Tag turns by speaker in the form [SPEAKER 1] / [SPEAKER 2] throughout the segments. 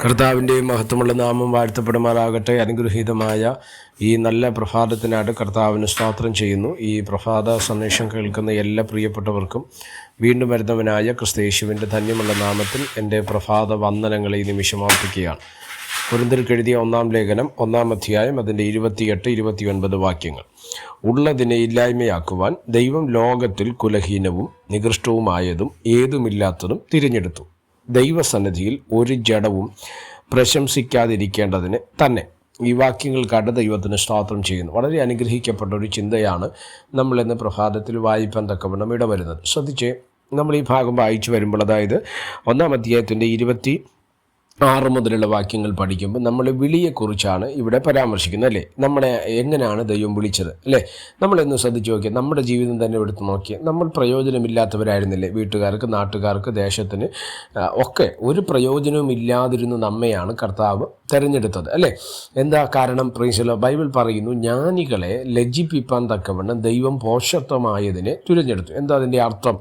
[SPEAKER 1] കർത്താവിൻ്റെ മഹത്വമുള്ള നാമം വാഴ്ത്തപ്പെടുമാറാകട്ടെ. അനുഗ്രഹീതമായ ഈ നല്ല പ്രഭാതത്തിനായിട്ട് കർത്താവിന് സ്തോത്രം ചെയ്യുന്നു. ഈ പ്രഭാത സന്ദേശം കേൾക്കുന്ന എല്ലാ പ്രിയപ്പെട്ടവർക്കും വീണ്ടും വരുന്നവനായ ക്രിസ്തയേശുവിൻ്റെ ധന്യമുള്ള നാമത്തിൽ എൻ്റെ പ്രഭാത വന്ദനങ്ങളെ ഈ നിമിഷം അർപ്പിക്കുകയാണ്. കൊരിന്ത്യർക്കെഴുതിയ 1-ാം ലേഖനം 1-ാം അധ്യായം അതിൻ്റെ 28-29 വാക്യങ്ങൾ. ഉള്ളതിനെ ഇല്ലായ്മയാക്കുവാൻ ദൈവം ലോകത്തിൽ കുലഹീനവും നികൃഷ്ടവുമായതും ഏതുമില്ലാത്തതും തിരഞ്ഞെടുത്തു. ദൈവസന്നിധിയിൽ ഒരു ജഡവും പ്രശംസിക്കാതിരിക്കേണ്ടതിന് തന്നെ. ഈ വാക്യങ്ങൾക്കായിട്ട് ദൈവത്തിന് സ്തോത്രം ചെയ്യുന്നു. വളരെ അനുഗ്രഹിക്കപ്പെട്ട ഒരു ചിന്തയാണ് നമ്മളിന്ന് പ്രഭാതത്തിൽ വായിപ്പാൻ തക്കവണ്ണം ഇടവരുന്നത്. ശ്രദ്ധിച്ച് നമ്മൾ ഈ ഭാഗം വായിച്ചു വരുമ്പോൾ, അതായത് 1-ാം അധ്യായത്തിൻ്റെ 26 മുതലുള്ള വാക്യങ്ങൾ പഠിക്കുമ്പോൾ നമ്മൾ വിളിയെക്കുറിച്ചാണ് ഇവിടെ പരാമർശിക്കുന്നത്, അല്ലേ? നമ്മളെ എങ്ങനെയാണ് ദൈവം വിളിച്ചത്, അല്ലേ? നമ്മളെന്ന് ശ്രദ്ധിച്ച് നോക്കിയാൽ നമ്മുടെ ജീവിതം തന്നെ എടുത്ത് നോക്കിയാൽ നമ്മൾ പ്രയോജനമില്ലാത്തവരായിരുന്നില്ലേ? വീട്ടുകാർക്ക്, നാട്ടുകാർക്ക്, ദേശത്തിന് ഒക്കെ ഒരു പ്രയോജനവും ഇല്ലാതിരുന്ന നമ്മയാണ് കർത്താവ് തിരഞ്ഞെടുത്തത്, അല്ലേ? എന്താ കാരണം? പ്രിയപ്പെട്ട ബൈബിൾ പറയുന്നു, ജ്ഞാനികളെ ലജ്ജിപ്പിപ്പാൻ തക്കവണ്ണം ദൈവം ഭോഷത്വമായതിനെ തിരഞ്ഞെടുത്തു. എന്താ അതിൻ്റെ അർത്ഥം?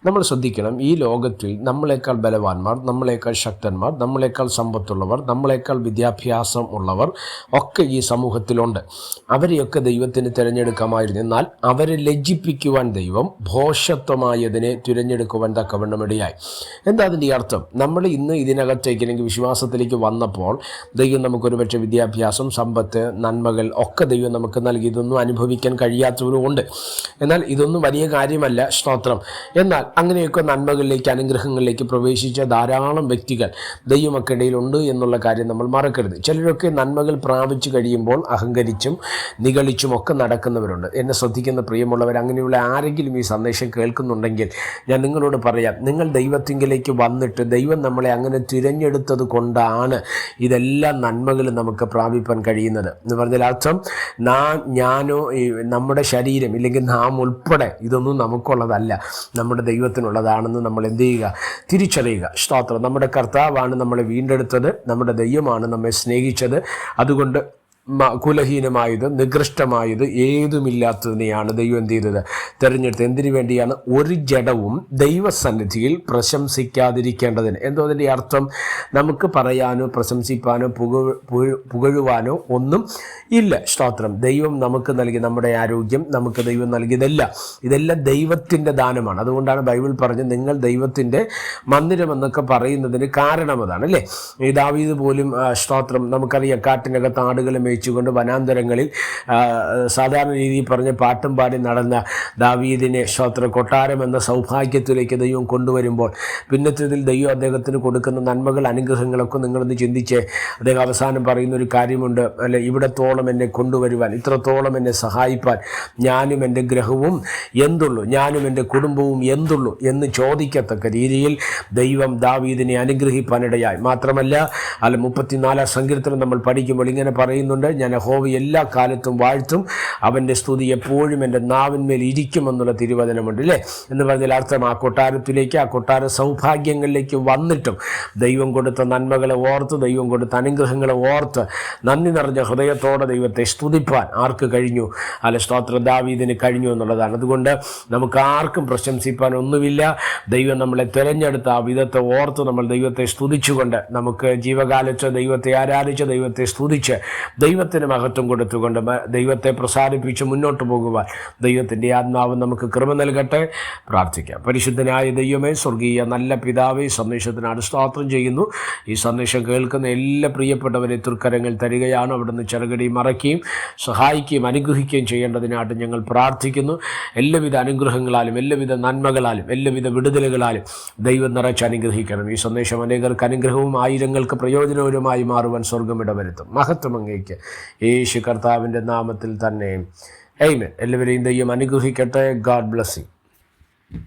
[SPEAKER 1] നമ്മൾ ശ്രദ്ധിക്കണം. ഈ ലോകത്തിൽ നമ്മളെക്കാൾ ബലവാന്മാർ, നമ്മളെക്കാൾ ശക്തന്മാർ, നമ്മളെക്കാൾ സമ്പത്തുള്ളവർ, നമ്മളെക്കാൾ വിദ്യാഭ്യാസം ഉള്ളവർ ഒക്കെ ഈ സമൂഹത്തിലുണ്ട്. അവരെയൊക്കെ ദൈവത്തിന് തിരഞ്ഞെടുക്കാമായിരുന്നു. എന്നാൽ അവരെ ലജ്ജിപ്പിക്കുവാൻ ദൈവം ഭോഷത്വമായതിനെ തിരഞ്ഞെടുക്കുവാൻ തക്കവണ്ണം ഇടയായി. എന്താ അതിൻ്റെ അർത്ഥം? നമ്മൾ ഇന്ന് ഇതിനകത്തേക്ക് അല്ലെങ്കിൽ വിശ്വാസത്തിലേക്ക് വന്നപ്പോൾ ദൈവം നമുക്കൊരു പക്ഷേ വിദ്യാഭ്യാസം, സമ്പത്ത്, നന്മകൾ ഒക്കെ ദൈവം നമുക്ക് നൽകി. ഇതൊന്നും അനുഭവിക്കാൻ കഴിയാത്തവരും ഉണ്ട്. എന്നാൽ ഇതൊന്നും വലിയ കാര്യമല്ല, സ്തോത്രം. എന്നാൽ അങ്ങനെയൊക്കെ നന്മകളിലേക്ക്, അനുഗ്രഹങ്ങളിലേക്ക് പ്രവേശിച്ച ധാരാളം വ്യക്തികൾ ദൈവമക്കിടയിലുണ്ട് എന്നുള്ള കാര്യം നമ്മൾ മറക്കരുത്. ചിലരൊക്കെ നന്മകൾ പ്രാപിച്ചു കഴിയുമ്പോൾ അഹങ്കരിച്ചും നിഗളിച്ചും ഒക്കെ നടക്കുന്നവരുണ്ട്. എന്നെ ശ്രദ്ധിക്കുന്ന പ്രിയമുള്ളവർ, അങ്ങനെയുള്ള ആരെങ്കിലും ഈ സന്ദേശം കേൾക്കുന്നുണ്ടെങ്കിൽ ഞാൻ നിങ്ങളോട് പറയാം, നിങ്ങൾ ദൈവത്തിങ്കിലേക്ക് വന്നിട്ട് ദൈവം നമ്മളെ അങ്ങനെ തിരഞ്ഞെടുത്തത് കൊണ്ടാണ് ഇതെല്ലാം നന്മകൾ നമുക്ക് പ്രാപിപ്പാൻ കഴിയുന്നത് എന്ന് പറഞ്ഞാൽ അർത്ഥം, ഞാനോ നമ്മുടെ ശരീരം ഇല്ലെങ്കിൽ നാം ഉൾപ്പെടെ ഇതൊന്നും നമുക്കുള്ളതല്ല, നമ്മുടെ ദൈവത്തിനുള്ളതാണെന്ന് നമ്മൾ എന്ത് ചെയ്യുക? തിരിച്ചറിയുക. സ്തോത്രം. നമ്മുടെ കർത്താവാണ് നമ്മളെ വീണ്ടെടുത്തത്, നമ്മുടെ ദൈവമാണ് നമ്മെ സ്നേഹിച്ചത്. അതുകൊണ്ട് കുലഹീനമായത്, നികൃഷ്ടമായത്, ഏതുമില്ലാത്തതിനെയാണ് ദൈവം എന്ത് ചെയ്തത്? തിരഞ്ഞെടുത്ത്. എന്തിനു വേണ്ടിയാണ്? ഒരു ജഡവും ദൈവസന്നിധിയിൽ പ്രശംസിക്കാതിരിക്കേണ്ടതിന്. എന്തോ അതിൻ്റെ അർത്ഥം? നമുക്ക് പറയാനോ പ്രശംസിപ്പാനോ പുകഴുവാനോ ഒന്നും ഇല്ല. സ്തോത്രം. ദൈവം നമുക്ക് നൽകി നമ്മുടെ ആരോഗ്യം നമുക്ക് ദൈവം ഇതെല്ലാം ദൈവത്തിൻ്റെ ദാനമാണ്. അതുകൊണ്ടാണ് ബൈബിൾ പറഞ്ഞ് നിങ്ങൾ ദൈവത്തിൻ്റെ മന്ദിരമെന്നൊക്കെ പറയുന്നതിന് കാരണം അതാണ്, അല്ലേ? ഈ ദാവീദ് പോലും, സ്തോത്രം, നമുക്കറിയാം, കാട്ടിനകത്ത് ആടുകളെ മേയിച്ചുകൊണ്ട് വനാന്തരങ്ങളിൽ സാധാരണ രീതിയിൽ പറഞ്ഞ് പാട്ടും പാടി നടന്ന ദാവീദിനെ, സ്തോത്രം, കൊട്ടാരം എന്ന സൗഭാഗ്യത്തിലേക്ക് ദൈവം കൊണ്ടുവരുമ്പോൾ പിന്നത്തേതിൽ ദൈവം അദ്ദേഹത്തിന് കൊടുക്കുന്ന നന്മകൾ, അനുഗ്രഹങ്ങളൊക്കെ നിങ്ങളൊന്ന് ചിന്തിച്ച് അദ്ദേഹം അവസാനം പറയുന്ന ഒരു കാര്യമുണ്ട്, അല്ലെ? ഇവിടത്തോളം എന്നെ കൊണ്ടുവരുവാൻ, ഇത്രത്തോളം എന്നെ സഹായിപ്പാൻ ഞാനും എൻ്റെ ഗ്രഹവും എന്തുള്ളൂ, ഞാനും എൻ്റെ കുടുംബവും എന്തുള്ളൂ എന്ന് ചോദിക്കത്തക്ക രീതിയിൽ ദൈവം ദാവീദിനെ അനുഗ്രഹിപ്പാനിടയായി. മാത്രമല്ല 34-ാം സങ്കീർത്തനം നമ്മൾ പഠിക്കുമ്പോൾ ഇങ്ങനെ പറയുന്നുണ്ട്, ഞാൻ യഹോവയെ എല്ലാ കാലത്തും വാഴ്ത്തും, അവൻ്റെ സ്തുതി എപ്പോഴും എൻ്റെ നാവിന്മേൽ ഇരിക്കുമെന്നുള്ള തിരുവചനമുണ്ട്, അല്ലേ? എന്ന് പറഞ്ഞാൽ അർത്ഥം, ആ കൊട്ടാരത്തിലേക്ക്, ആ കൊട്ടാര സൗഭാഗ്യങ്ങളിലേക്ക് വന്നിട്ടും ദൈവം കൊടുത്ത നന്മകളെ ഓർത്ത്, ദൈവം കൊടുത്ത അനുഗ്രഹങ്ങളെ ഓർത്ത് നന്ദി നിറഞ്ഞ ഹൃദയത്തോടെ ദൈവത്തെ സ്തുതിപ്പാൻ ആർക്ക് കഴിഞ്ഞു? സ്തോത്രം, ദാവീദിന് കഴിഞ്ഞു എന്നുള്ളതാണ്. അതുകൊണ്ട് നമുക്ക് ആർക്കും പ്രശംസിപ്പാൻ ഒന്നുമില്ല. ദൈവം നമ്മളെ തിരഞ്ഞെടുത്ത ആ വിധത്തെ ഓർത്ത് നമ്മൾ ദൈവത്തെ സ്തുതിച്ചുകൊണ്ട്, നമുക്ക് ജീവകാലത്ത് ദൈവത്തെ ആരാധിച്ച്, ദൈവത്തെ സ്തുതിച്ച്, ദൈവത്തിന് മഹത്വം കൊടുത്തുകൊണ്ട് ദൈവത്തെ പ്രസാദിപ്പിച്ച് മുന്നോട്ട് പോകുവാൻ ദൈവത്തിൻ്റെ ആത്മാവ് നമുക്ക് കൃപ നൽകട്ടെ. പ്രാർത്ഥിക്കാം. പരിശുദ്ധനായ ദൈവമേ, സ്വർഗീയ നല്ല പിതാവേ, സന്ദേശത്തിനാണ് സ്തോത്രം ചെയ്യുന്നു. ഈ സന്ദേശം കേൾക്കുന്ന എല്ലാ പ്രിയപ്പെട്ടവരെ തൃക്കരങ്ങൾ തരികയാണ്. അവിടുന്ന് ചെറുകടി മറയ്ക്കുകയും സഹായിക്കുകയും അനുഗ്രഹിക്കുകയും ചെയ്യേണ്ടതിനായിട്ട് ഞങ്ങൾ പ്രാർത്ഥിക്കുന്നു. എല്ലാവിധ അനുഗ്രഹങ്ങളാലും, എല്ലാവിധ നന്മകളാലും, എല്ലാവിധ വിടുതലുകളാലും ദൈവം നിറച്ച് അനുഗ്രഹിക്കണം. ഈ സന്ദേശം അനേകർക്ക് അനുഗ്രഹവും ആയിരങ്ങൾക്ക് പ്രയോജനകരമായി മാറുവാൻ സ്വർഗം ഇടവരുത്തും. മഹത്വം അങ്ങേക്ക് യേശു കർത്താവിൻ്റെ നാമത്തിൽ തന്നെ. ആമേൻ. എല്ലാവരെയും ദൈവം അനുഗ്രഹിക്കട്ടെ. God bless you.